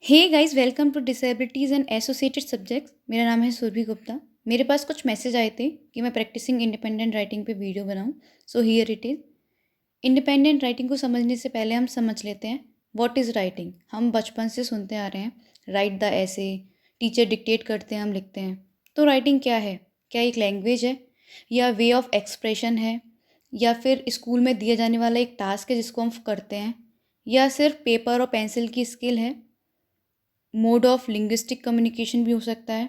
Hey guys, welcome to disabilities and associated subjects. मेरा नाम है सुरभि गुप्ता। मेरे पास कुछ मैसेज आए थे कि मैं प्रैक्टिसिंग इंडिपेंडेंट राइटिंग पे वीडियो बनाऊं। So here it is. Independent writing को समझने से पहले हम समझ लेते हैं व्हाट इज़ राइटिंग। हम बचपन से सुनते आ रहे हैं, राइट द ऐसे, टीचर डिक्टेट करते हैं, हम लिखते हैं। तो राइटिंग क्या है? क्या एक लैंग्वेज है, या वे ऑफ एक्सप्रेशन है, या फिर स्कूल में दिया जाने वाला एक टास्क है जिसको हम करते हैं, या सिर्फ पेपर और पेंसिल की स्किल है, मोड ऑफ लिंग्विस्टिक कम्युनिकेशन भी हो सकता है,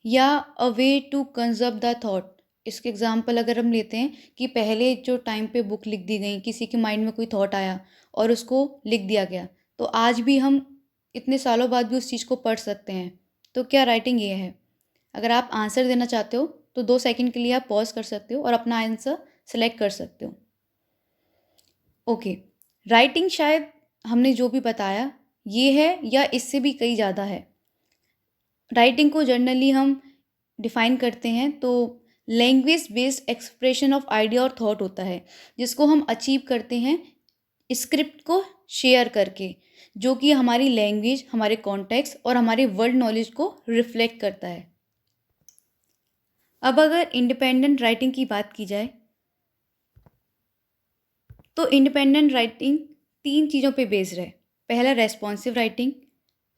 या a way to conserve the thought. इसके एग्जांपल अगर हम लेते हैं कि पहले जो टाइम पे बुक लिख दी गई, किसी के माइंड में कोई थॉट आया और उसको लिख दिया गया, तो आज भी हम इतने सालों बाद भी उस चीज़ को पढ़ सकते हैं। तो क्या राइटिंग ये है? अगर आप आंसर देना चाहते हो तो 2 सेकंड के लिए आप पॉज कर सकते हो और अपना आंसर सेलेक्ट कर सकते हो। ओके, राइटिंग शायद हमने जो भी बताया ये है, या इससे भी कई ज़्यादा है। राइटिंग को जनरली हम डिफ़ाइन करते हैं तो language based expression of idea और थॉट होता है, जिसको हम अचीव करते हैं स्क्रिप्ट को शेयर करके, जो कि हमारी लैंग्वेज, हमारे कॉन्टेक्स्ट और हमारे वर्ल्ड नॉलेज को रिफ्लेक्ट करता है। अब अगर इंडिपेंडेंट राइटिंग की बात की जाए तो इंडिपेंडेंट राइटिंग 3 चीज़ों पे बेस्ड है। पहला responsive writing,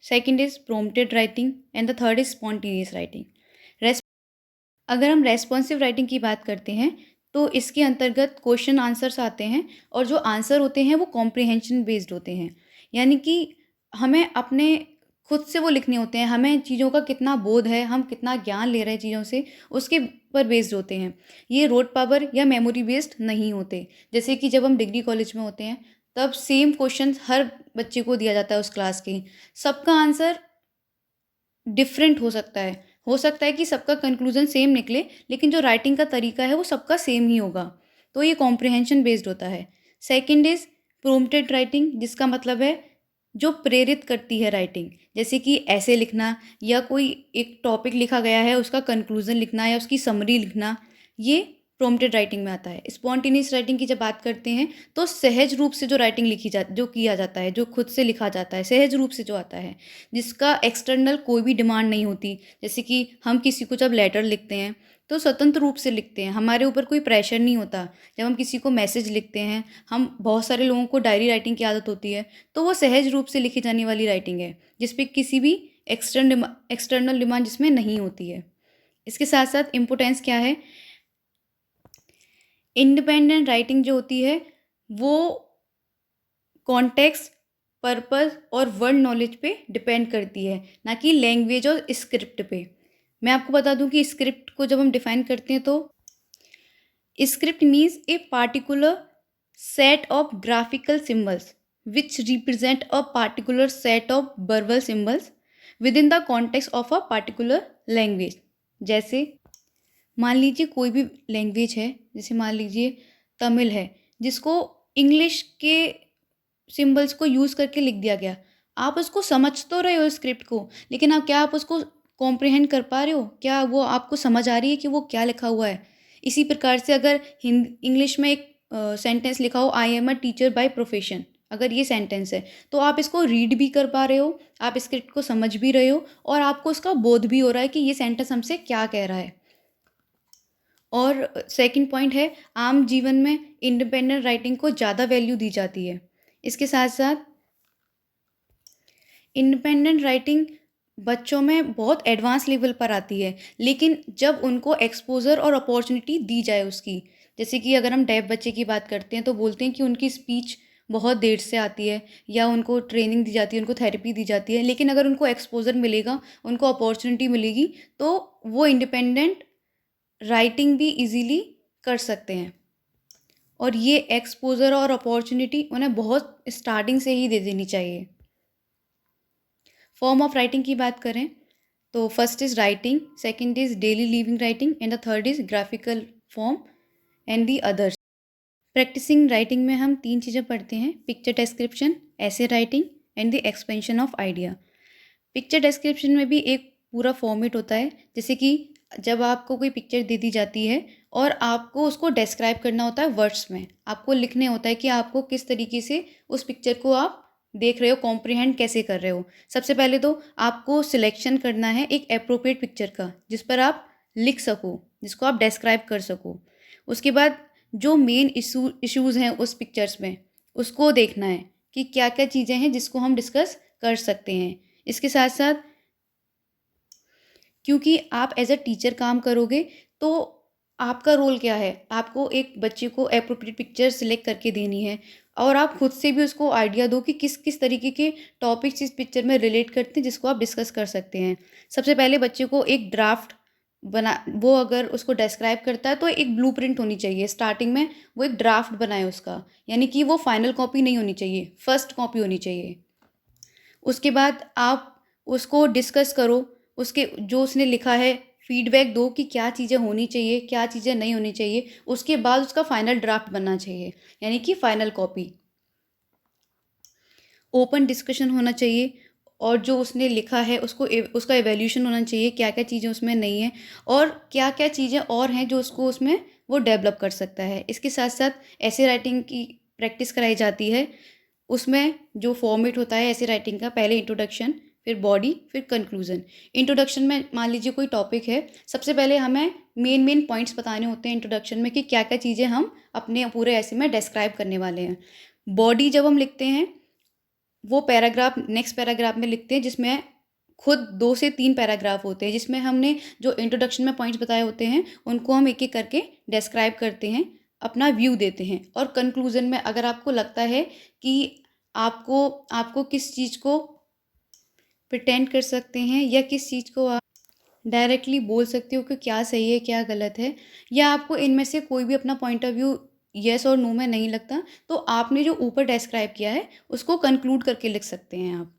second is prompted writing and the third is spontaneous writing. अगर हम रेस्पॉन्सिव राइटिंग की बात करते हैं तो इसके अंतर्गत क्वेश्चन आंसर्स आते हैं, और जो आंसर होते हैं वो कॉम्प्रिहेंशन बेस्ड होते हैं। यानी कि हमें अपने खुद से वो लिखने होते हैं, हमें चीज़ों का कितना बोध है, हम कितना ज्ञान ले रहे हैं चीज़ों से, उसके पर बेस्ड होते हैं। ये रोड पावर या मेमोरी बेस्ड नहीं होते। जैसे कि जब हम डिग्री कॉलेज में होते हैं तब सेम क्वेश्चन हर बच्चे को दिया जाता है उस क्लास के, सबका आंसर डिफरेंट हो सकता है कि सबका कंक्लूजन सेम निकले, लेकिन जो राइटिंग का तरीका है वो सबका सेम ही होगा। तो ये कॉम्प्रिहेंशन बेस्ड होता है। सेकंड इज़ प्रोम्प्टेड राइटिंग, जिसका मतलब है जो प्रेरित करती है राइटिंग, जैसे कि ऐसे लिखना, या कोई एक टॉपिक लिखा गया है उसका कंक्लूजन लिखना या उसकी समरी लिखना, ये प्रोम्प्टेड राइटिंग में आता है। स्पॉन्टेनियस राइटिंग की जब बात करते हैं तो सहज रूप से जो राइटिंग जो किया जाता है, जो खुद से लिखा जाता है, सहज रूप से जो आता है, जिसका एक्सटर्नल कोई भी डिमांड नहीं होती। जैसे कि हम किसी को जब लेटर लिखते हैं तो स्वतंत्र रूप से लिखते हैं, हमारे ऊपर कोई प्रेशर नहीं होता। जब हम किसी को मैसेज लिखते हैं, हम बहुत सारे लोगों को डायरी राइटिंग की आदत होती है, तो वो सहज रूप से लिखी जाने वाली राइटिंग है, जिसपे किसी भी एक्सटर्नल डिमांड जिसमें नहीं होती है। इसके साथ साथ इम्पोर्टेंस क्या है, इंडिपेंडेंट राइटिंग जो होती है वो कॉन्टेक्स्ट, पर्पस और वर्ल्ड नॉलेज पे डिपेंड करती है, ना कि लैंग्वेज और स्क्रिप्ट पे। मैं आपको बता दूं कि स्क्रिप्ट को जब हम डिफाइन करते हैं तो script means a particular set of graphical symbols which represent a particular set of verbal symbols with in the context of a particular language. जैसे मान लीजिए कोई भी लैंग्वेज है, जैसे मान लीजिए तमिल है, जिसको इंग्लिश के सिंबल्स को यूज़ करके लिख दिया गया। आप उसको समझ तो रहे हो स्क्रिप्ट को, लेकिन आप क्या आप उसको कॉम्प्रिहेंड कर पा रहे हो? क्या वो आपको समझ आ रही है कि वो क्या लिखा हुआ है? इसी प्रकार से अगर इंग्लिश में एक सेंटेंस लिखा हो, I am a teacher by profession, अगर ये सेंटेंस है, तो आप इसको रीड भी कर पा रहे हो, आप स्क्रिप्ट को समझ भी रहे हो, और आपको उसका बोध भी हो रहा है कि ये सेंटेंस हमसे क्या कह रहा है। और सेकंड पॉइंट है, आम जीवन में इंडिपेंडेंट राइटिंग को ज़्यादा वैल्यू दी जाती है। इसके साथ साथ इंडिपेंडेंट राइटिंग बच्चों में बहुत एडवांस लेवल पर आती है, लेकिन जब उनको एक्सपोज़र और अपॉर्चुनिटी दी जाए उसकी। जैसे कि अगर हम डेफ बच्चे की बात करते हैं तो बोलते हैं कि उनकी स्पीच बहुत देर से आती है, या उनको ट्रेनिंग दी जाती है, उनको थेरेपी दी जाती है, लेकिन अगर उनको एक्सपोज़र मिलेगा, उनको अपॉर्चुनिटी मिलेगी, तो वो इंडिपेंडेंट राइटिंग भी ईज़िली कर सकते हैं। और ये एक्सपोज़र और अपॉर्चुनिटी उन्हें बहुत स्टार्टिंग से ही दे देनी चाहिए। फॉर्म ऑफ राइटिंग की बात करें तो first is writing, second is daily living writing and the third is graphical form and the others. Practising writing में हम 3 चीज़ें पढ़ते हैं, पिक्चर डिस्क्रिप्शन, ऐसे writing and the expansion of idea. Picture description में भी एक पूरा फॉर्मेट होता है, जैसे कि जब आपको कोई पिक्चर दे दी जाती है और आपको उसको डिस्क्राइब करना होता है वर्ड्स में, आपको लिखने होता है कि आपको किस तरीके से उस पिक्चर को आप देख रहे हो, कॉम्प्रिहेंड कैसे कर रहे हो। सबसे पहले तो आपको सिलेक्शन करना है एक एप्रोप्रिएट पिक्चर का, जिस पर आप लिख सको, जिसको आप डिस्क्राइब कर सको। उसके बाद जो मेन इश्यूज़ हैं उस पिक्चर्स में, उसको देखना है कि क्या क्या चीज़ें हैं जिसको हम डिस्कस कर सकते हैं। इसके साथ साथ क्योंकि आप एज अ टीचर काम करोगे, तो आपका रोल क्या है, आपको एक बच्चे को एप्रोप्रिएट पिक्चर सिलेक्ट करके देनी है, और आप खुद से भी उसको आइडिया दो कि किस किस तरीके के टॉपिक्स इस पिक्चर में रिलेट करते हैं जिसको आप डिस्कस कर सकते हैं। सबसे पहले बच्चे को एक ड्राफ्ट बना, वो अगर उसको डिस्क्राइब करता है तो एक ब्लूप्रिंट होनी चाहिए स्टार्टिंग में, वो एक ड्राफ्ट बनाए उसका, यानी कि वो फाइनल कॉपी नहीं होनी चाहिए, फर्स्ट कॉपी होनी चाहिए। उसके बाद आप उसको डिस्कस करो, उसके जो उसने लिखा है फीडबैक दो कि क्या चीज़ें होनी चाहिए, क्या चीज़ें नहीं होनी चाहिए। उसके बाद उसका फाइनल ड्राफ्ट बनना चाहिए, यानी कि फाइनल कॉपी। ओपन डिस्कशन होना चाहिए, और जो उसने लिखा है उसको उसका एवेल्यूशन होना चाहिए, क्या क्या चीज़ें उसमें नहीं है और क्या क्या चीज़ें और हैं जो उसको उसमें वो डेवलप कर सकता है। इसके साथ साथ ऐसे राइटिंग की प्रैक्टिस कराई जाती है। उसमें जो फॉर्मेट होता है ऐसे राइटिंग का, पहले इंट्रोडक्शन, फिर बॉडी, फिर कंक्लूजन। इंट्रोडक्शन में मान लीजिए कोई टॉपिक है, सबसे पहले हमें मेन मेन पॉइंट्स बताने होते हैं इंट्रोडक्शन में कि क्या क्या चीज़ें हम अपने पूरे ऐसे में डिस्क्राइब करने वाले हैं। बॉडी जब हम लिखते हैं, वो पैराग्राफ नेक्स्ट पैराग्राफ में लिखते हैं, जिसमें खुद 2 से 3 पैराग्राफ होते हैं, जिसमें हमने जो इंट्रोडक्शन में पॉइंट्स बताए होते हैं उनको हम एक एक करके डिस्क्राइब करते हैं, अपना व्यू देते हैं। और कंक्लूजन में अगर आपको लगता है कि आपको आपको किस चीज़ को प्रिटेंड कर सकते हैं या किस चीज़ को आप डायरेक्टली बोल सकते हो कि क्या सही है क्या गलत है, या आपको इनमें से कोई भी अपना पॉइंट ऑफ व्यू येस और नो में नहीं लगता, तो आपने जो ऊपर डिस्क्राइब किया है उसको कंक्लूड करके लिख सकते हैं आप।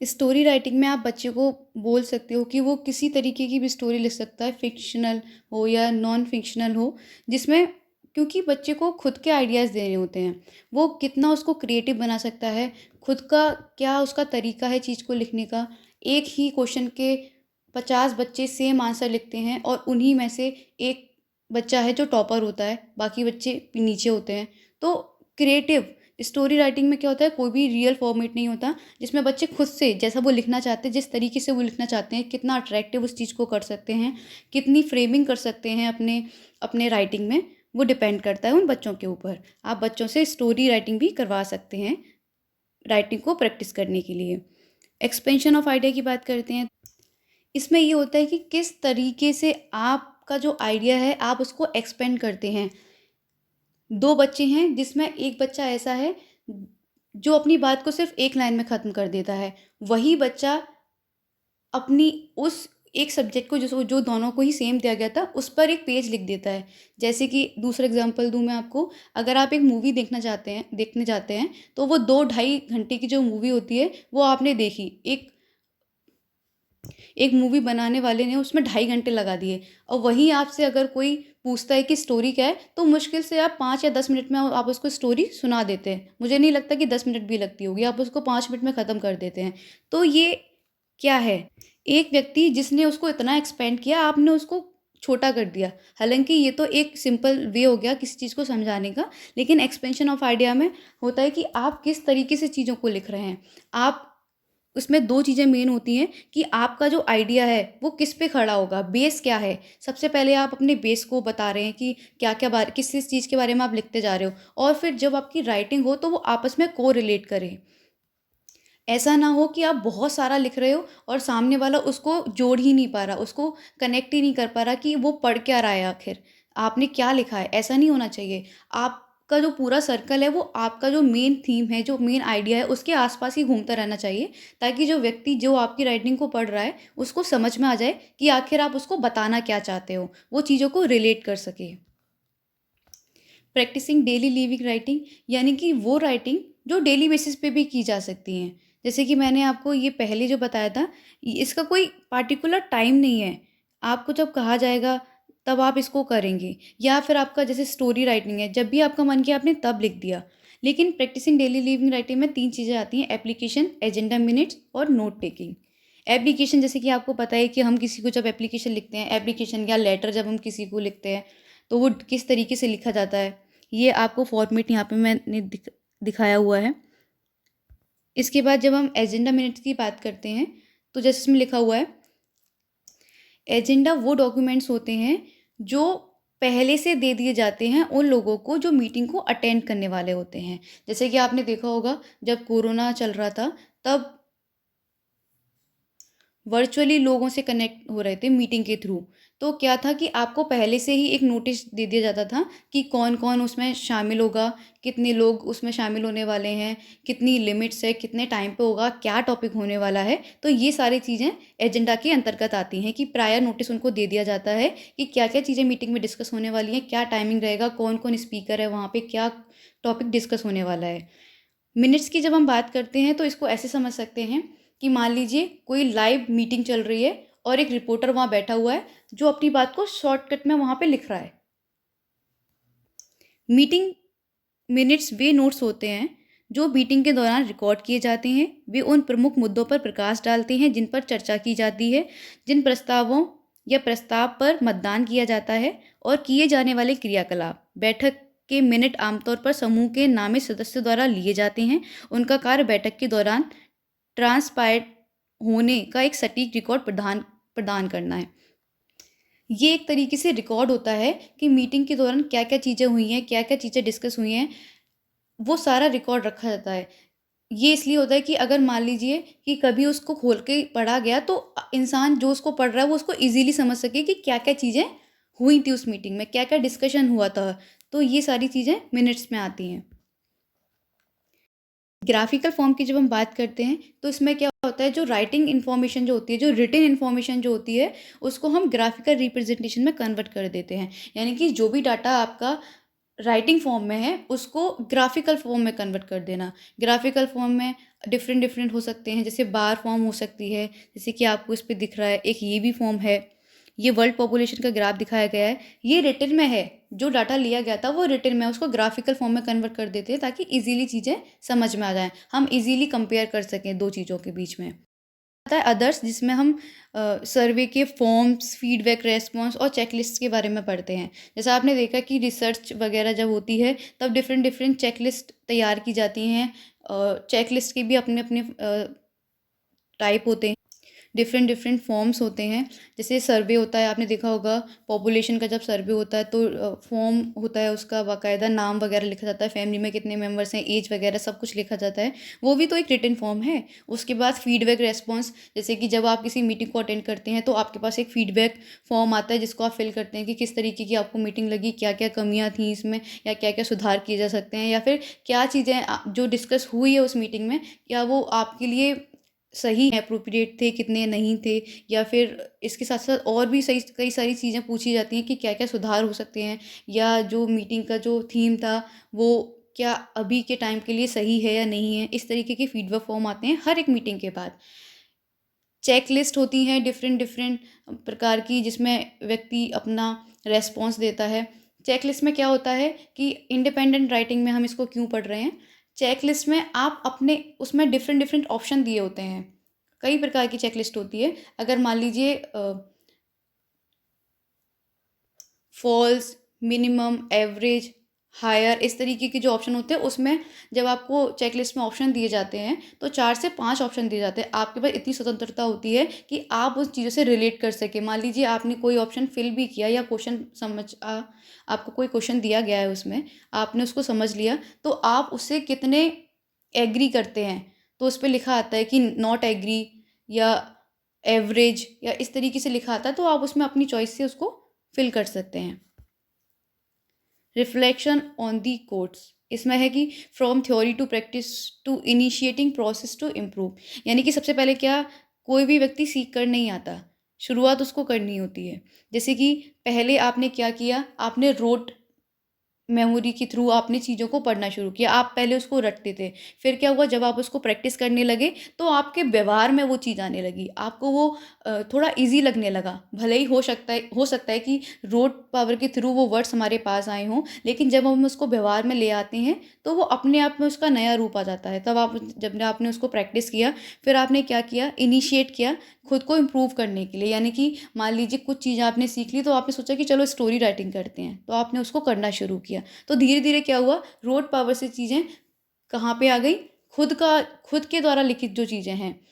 स्टोरी राइटिंग में आप बच्चे को बोल सकते हो कि वो किसी तरीके की भी स्टोरी लिख सकता है, फिक्शनल हो या नॉन फिक्शनल हो, जिसमें क्योंकि बच्चे को खुद के आइडियाज़ देने होते हैं, वो कितना उसको क्रिएटिव बना सकता है, खुद का क्या उसका तरीका है चीज़ को लिखने का। एक ही क्वेश्चन के 50 बच्चे सेम आंसर लिखते हैं और उन्हीं में से एक बच्चा है जो टॉपर होता है, बाकी बच्चे नीचे होते हैं। तो क्रिएटिव स्टोरी राइटिंग में क्या होता है, कोई भी रियल फॉर्मेट नहीं होता, जिसमें बच्चे खुद से जैसा वो लिखना चाहते हैं, जिस तरीके से वो लिखना चाहते हैं, कितना अट्रैक्टिव उस चीज़ को कर सकते हैं, कितनी फ्रेमिंग कर सकते हैं अपने अपने राइटिंग में, वो डिपेंड करता है उन बच्चों के ऊपर। आप बच्चों से स्टोरी राइटिंग भी करवा सकते हैं राइटिंग को प्रैक्टिस करने के लिए। एक्सपेंशन ऑफ आइडिया की बात करते हैं। इसमें ये होता है कि किस तरीके से आपका जो आइडिया है आप उसको एक्सपेंड करते हैं। 2 बच्चे हैं जिसमें एक बच्चा ऐसा है जो अपनी बात को सिर्फ़ एक लाइन में ख़त्म कर देता है। वही बच्चा अपनी उस एक सब्जेक्ट को जो दोनों को ही सेम दिया गया था, उस पर एक पेज लिख देता है। जैसे कि दूसरा एग्ज़ाम्पल दूँ मैं आपको, अगर आप एक मूवी देखने जाते हैं, तो वो 2 ढाई घंटे की जो मूवी होती है, वो आपने देखी। एक मूवी बनाने वाले ने उसमें ढाई घंटे लगा दिए, और वहीं आपसे अगर कोई पूछता है कि स्टोरी क्या है, तो मुश्किल से आप 5 या 10 मिनट में आप उसको स्टोरी सुना देते हैं। मुझे नहीं लगता कि 10 मिनट भी लगती होगी, आप उसको 5 मिनट में ख़त्म कर देते हैं। तो ये क्या है? एक व्यक्ति जिसने उसको इतना एक्सपेंड किया, आपने उसको छोटा कर दिया। हालाँकि ये तो एक सिंपल वे हो गया किसी चीज़ को समझाने का, लेकिन एक्सपेंशन ऑफ आइडिया में होता है कि आप किस तरीके से चीज़ों को लिख रहे हैं। आप उसमें 2 चीज़ें मेन होती हैं कि आपका जो आइडिया है वो किस पे खड़ा होगा, बेस क्या है। सबसे पहले आप अपने बेस को बता रहे हैं कि क्या-क्या किस-किस चीज़ के बारे में आप लिखते जा रहे हो, और फिर जब आपकी राइटिंग हो तो वो आपस में कोरिलेट करे। ऐसा ना हो कि आप बहुत सारा लिख रहे हो और सामने वाला उसको जोड़ ही नहीं पा रहा, उसको कनेक्ट ही नहीं कर पा रहा कि वो पढ़ क्या रहा है आखिर, आपने क्या लिखा है, ऐसा नहीं होना चाहिए। आपका जो पूरा सर्कल है वो आपका जो मेन थीम है, जो मेन आइडिया है उसके आस-पास ही घूमता रहना चाहिए, ताकि जो व्यक्ति जो आपकी राइटिंग को पढ़ रहा है, उसको समझ में आ जाए कि आखिर आप उसको बताना क्या चाहते हो, वो चीज़ों को रिलेट कर सके। प्रैक्टिसिंग डेली लिविंग राइटिंग, यानी कि वो राइटिंग जो डेली बेसिस पे भी की जा सकती हैं। जैसे कि मैंने आपको ये पहले जो बताया था, इसका कोई पार्टिकुलर टाइम नहीं है। आपको जब कहा जाएगा तब आप इसको करेंगे, या फिर आपका जैसे स्टोरी राइटिंग है, जब भी आपका मन किया आपने तब लिख दिया। लेकिन प्रैक्टिसिंग डेली लिविंग राइटिंग में 3 चीज़ें आती हैं: एप्लीकेशन, एजेंडा मिनट्स और नोट टेकिंग। एप्लीकेशन, जैसे कि आपको पता है कि हम किसी को जब एप्लीकेशन लिखते हैं, एप्लीकेशन या लेटर जब हम किसी को लिखते हैं, तो वो किस तरीके से लिखा जाता है, ये आपको फॉर्मेट यहाँ पे मैंने दिखाया हुआ है। इसके बाद जब हम एजेंडा मिनट्स की बात करते हैं तो जैसे इसमें लिखा हुआ है, एजेंडा वो डॉक्यूमेंट्स होते हैं जो पहले से दे दिए जाते हैं उन लोगों को जो मीटिंग को अटेंड करने वाले होते हैं। जैसे कि आपने देखा होगा जब कोरोना चल रहा था तब वर्चुअली लोगों से कनेक्ट हो रहे थे मीटिंग के थ्रू। तो क्या था कि आपको पहले से ही एक नोटिस दे दिया जाता था कि कौन कौन उसमें शामिल होगा, कितने लोग उसमें शामिल होने वाले हैं, कितनी लिमिट्स है, कितने टाइम पे होगा, क्या टॉपिक होने वाला है। तो ये सारी चीज़ें एजेंडा के अंतर्गत आती हैं कि प्रायर नोटिस उनको दे दिया जाता है कि क्या क्या चीज़ें मीटिंग में डिस्कस होने वाली हैं, क्या टाइमिंग रहेगा, कौन कौन स्पीकर है वहाँ पे, क्या टॉपिक डिस्कस होने वाला है। मिनट्स की जब हम बात करते हैं तो इसको ऐसे समझ सकते हैं कि मान लीजिए कोई लाइव मीटिंग चल रही है और एक रिपोर्टर वहाँ बैठा हुआ है जो अपनी बात को शॉर्टकट में वहाँ पे लिख रहा है। मीटिंग मिनट्स वे नोट्स होते हैं जो मीटिंग के दौरान रिकॉर्ड किए जाते हैं। वे उन प्रमुख मुद्दों पर प्रकाश डालते हैं जिन पर चर्चा की जाती है, जिन प्रस्तावों या प्रस्ताव पर मतदान किया जाता है और किए जाने वाले क्रियाकलाप। बैठक के मिनट आमतौर पर समूह के नामित सदस्य द्वारा लिए जाते हैं। उनका कार्य बैठक के दौरान ट्रांसपायर्ड होने का एक सटीक रिकॉर्ड प्रदान प्रदान करना है। ये एक तरीके से रिकॉर्ड होता है कि मीटिंग के दौरान क्या क्या चीज़ें हुई हैं, क्या क्या चीज़ें डिस्कस हुई हैं, वो सारा रिकॉर्ड रखा जाता है। ये इसलिए होता है कि अगर मान लीजिए कि कभी उसको खोल के पढ़ा गया तो इंसान जो उसको पढ़ रहा है वो उसको ईज़िली समझ सके कि क्या-क्या चीज़ें हुई थी उस मीटिंग में, क्या-क्या डिस्कशन हुआ था। तो ये सारी चीज़ें मिनट्स में आती हैं। ग्राफ़िकल फ़ॉर्म की जब हम बात करते हैं तो इसमें क्या होता है, जो राइटिंग इन्फॉर्मेशन जो होती है, जो रिटन इन्फॉर्मेशन जो होती है, उसको हम ग्राफ़िकल रिप्रेजेंटेशन में कन्वर्ट कर देते हैं। यानी कि जो भी डाटा आपका राइटिंग फॉर्म में है उसको ग्राफिकल फॉर्म में कन्वर्ट कर देना। ग्राफिकल फॉर्म में डिफरेंट डिफरेंट हो सकते हैं, जैसे बार फॉर्म हो सकती है, जैसे कि आपको इस पे दिख रहा है। एक ये भी फॉर्म है, ये वर्ल्ड पॉपुलेशन का ग्राफ दिखाया गया है, ये रिटन में है। जो डाटा लिया गया था वो रिटन में है, उसको ग्राफिकल फॉर्म में कन्वर्ट कर देते हैं ताकि इजीली चीज़ें समझ में आ जाएँ, हम इजीली कंपेयर कर सकें दो चीज़ों के बीच में। आता है अदर्स, जिसमें हम सर्वे के फॉर्म्स, फीडबैक, रेस्पॉन्स और चेकलिस्ट के बारे में पढ़ते हैं। जैसा आपने देखा कि रिसर्च वगैरह जब होती है तब डिफरेंट डिफरेंट चेकलिस्ट तैयार की जाती हैं। चेकलिस्ट के भी अपने अपने टाइप होते हैं, डिफरेंट डिफरेंट फॉर्म्स होते हैं। जैसे सर्वे होता है, आपने देखा होगा पॉपुलेशन का जब सर्वे होता है तो फॉर्म होता है, उसका बाकायदा नाम वगैरह लिखा जाता है, फैमिली में कितने मेंबर्स हैं, एज वगैरह सब कुछ लिखा जाता है। वो भी तो एक रिटन फॉर्म है। उसके बाद फीडबैक रेस्पॉन्स, जैसे कि जब आप किसी मीटिंग को अटेंड करते हैं तो आपके पास एक फीडबैक फॉर्म आता है जिसको आप फिल करते हैं कि किस तरीके की आपको मीटिंग लगी, क्या क्या कमियाँ थी इसमें, या क्या क्या सुधार किए जा सकते हैं, या फिर क्या चीज़ें जो डिस्कस हुई है उस मीटिंग में, क्या वो आपके लिए सही है, एप्रोप्रिएट थे, कितने नहीं थे, या फिर इसके साथ-साथ और भी सही कई सारी चीज़ें पूछी जाती हैं कि क्या-क्या सुधार हो सकते हैं, या जो मीटिंग का जो थीम था वो क्या अभी के टाइम के लिए सही है या नहीं है। इस तरीके के फीडबैक फॉर्म आते हैं हर एक मीटिंग के बाद। चेक लिस्ट होती हैं डिफरेंट डिफरेंट प्रकार की, जिसमें व्यक्ति अपना रेस्पॉन्स देता है। चेक लिस्ट में क्या होता है कि इंडिपेंडेंट राइटिंग में हम इसको क्यों पढ़ रहे हैं, चेक लिस्ट में आप अपने उसमें डिफरेंट डिफरेंट ऑप्शन दिए होते हैं। कई प्रकार की चेक लिस्ट होती है। अगर मान लीजिए फॉल्स, मिनिमम, एवरेज, हायर, इस तरीके के जो ऑप्शन होते हैं उसमें जब आपको चेकलिस्ट में ऑप्शन दिए जाते हैं तो 4 से 5 ऑप्शन दिए जाते हैं। आपके पास इतनी स्वतंत्रता होती है कि आप उस चीज़ों से रिलेट कर सकें। मान लीजिए आपने कोई ऑप्शन फिल भी किया या क्वेश्चन आपको कोई क्वेश्चन दिया गया है उसमें, आपने उसको समझ लिया, तो आप उससे कितने एग्री करते हैं। तो उस पे लिखा आता है कि नॉट एग्री या एवरेज या इस तरीके से लिखा आता है, तो आप उसमें अपनी चॉइस से उसको फिल कर सकते हैं। रिफ्लेक्शन ऑन दी कोट्स, इसमें है कि from theory to practice to initiating process to improve. यानी कि सबसे पहले क्या, कोई भी व्यक्ति सीख कर नहीं आता, शुरुआत उसको करनी होती है। जैसे कि पहले आपने क्या किया, आपने रोट मेमोरी के थ्रू आपने चीज़ों को पढ़ना शुरू किया। आप पहले उसको रटते थे, फिर क्या हुआ, जब आप उसको प्रैक्टिस करने लगे तो आपके व्यवहार में वो चीज़ आने लगी, आपको वो थोड़ा ईज़ी लगने लगा। भले ही हो सकता है कि रोट पावर के थ्रू वो वर्ड्स हमारे पास आए हों, लेकिन जब हम उसको व्यवहार में ले आते हैं तो वो अपने आप में उसका नया रूप आ जाता है। तब आप जब आपने उसको प्रैक्टिस किया, फिर आपने क्या किया, इनिशिएट किया खुद को इम्प्रूव करने के लिए। यानी कि मान लीजिए कुछ चीज़ आपने सीख ली तो आपने सोचा कि चलो स्टोरी राइटिंग करते हैं, तो आपने उसको करना शुरू किया। तो धीरे धीरे क्या हुआ, रोट पावर से चीज़ें कहाँ पे आ गई? खुद के द्वारा लिखित जो चीज़ें हैं,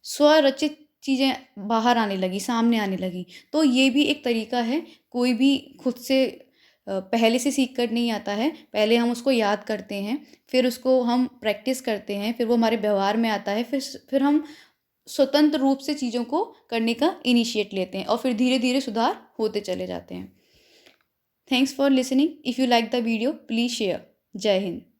स्वरचित चीज़ें बाहर आने लगी, सामने आने लगी। तो ये भी एक तरीका है, कोई भी खुद से पहले से सीख कर नहीं आता है। पहले हम उसको याद करते हैं, फिर उसको हम प्रैक्टिस करते हैं, फिर वो हमारे व्यवहार में आता है, फिर हम स्वतंत्र रूप से चीज़ों को करने का इनिशिएट लेते हैं और फिर धीरे-धीरे सुधार होते चले जाते हैं। Thanks for listening. If you like the video, please share. जय हिंद।